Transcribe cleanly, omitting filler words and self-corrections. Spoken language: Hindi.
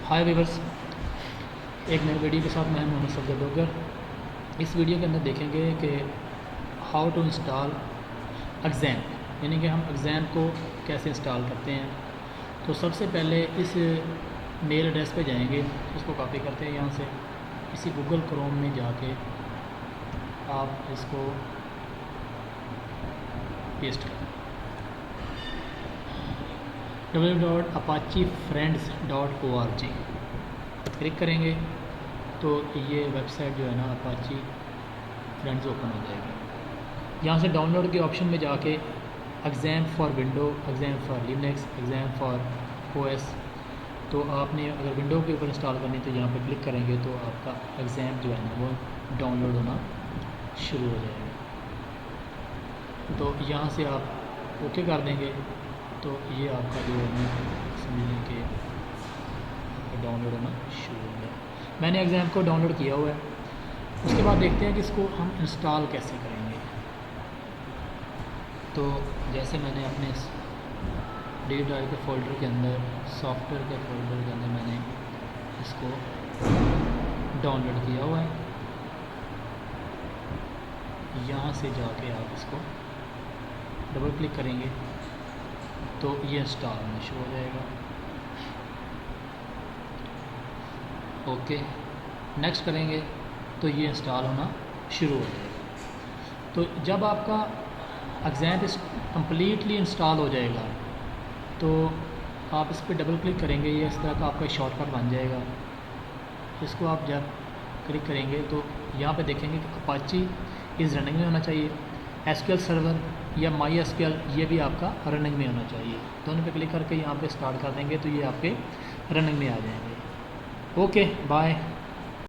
हाय वीवर्स, एक नई वीडियो के साथ मैं मोहम्मद सफदर डोगर। इस वीडियो के अंदर देखेंगे कि हाउ टू इंस्टॉल एग्ज़ैम्प, यानी कि हम एग्ज़ैम्प को कैसे इंस्टॉल करते हैं। तो सबसे पहले इस मेल एड्रेस पे जाएंगे, इसको कॉपी करते हैं यहाँ से, इसी गूगल क्रोम में जाके आप इसको पेस्ट करें www.apachefriends.org क्लिक करेंगे तो ये वेबसाइट जो है ना अपाची फ्रेंड्स ओपन हो जाएगी। यहाँ से डाउनलोड के ऑप्शन में जाके example for window, example for Linux, example for OS, तो आपने अगर विंडो के ऊपर इंस्टॉल करनी तो यहाँ पे क्लिक करेंगे तो आपका एग्ज़ैम्प जो है ना वो डाउनलोड होना शुरू हो जाएगा। तो यहाँ से आप ओके कर देंगे तो ये आपका जो है ना समझिए कि डाउनलोड होना शुरू हो गया। मैंने एग्ज़ैम्प को डाउनलोड किया हुआ है। उसके बाद देखते हैं कि इसको हम इंस्टॉल कैसे करेंगे। तो जैसे मैंने अपने डी ड्राइव के फ़ोल्डर के अंदर, सॉफ्टवेयर के फ़ोल्डर के अंदर मैंने इसको डाउनलोड किया हुआ है। यहाँ से जाके आप इसको डबल क्लिक करेंगे तो ये इंस्टॉल होना शुरू हो जाएगा। ओके, नेक्स्ट करेंगे तो ये इंस्टॉल होना शुरू हो जाएगा। तो जब आपका एग्ज़ैम्प कम्प्लीटली इंस्टॉल हो जाएगा तो आप इस पर डबल क्लिक करेंगे, ये इस तरह का आपका शॉर्टकट बन जाएगा। इसको आप जब क्लिक करेंगे तो यहाँ पे देखेंगे कि अपाची इज़ रनिंग में होना चाहिए, एसक्यूएल सर्वर या माई एसक्यूएल ये भी आपका रनिंग में होना चाहिए। दोनों पे क्लिक करके यहाँ पे स्टार्ट कर देंगे तो ये आपके रनिंग में आ जाएंगे। Okay, bye.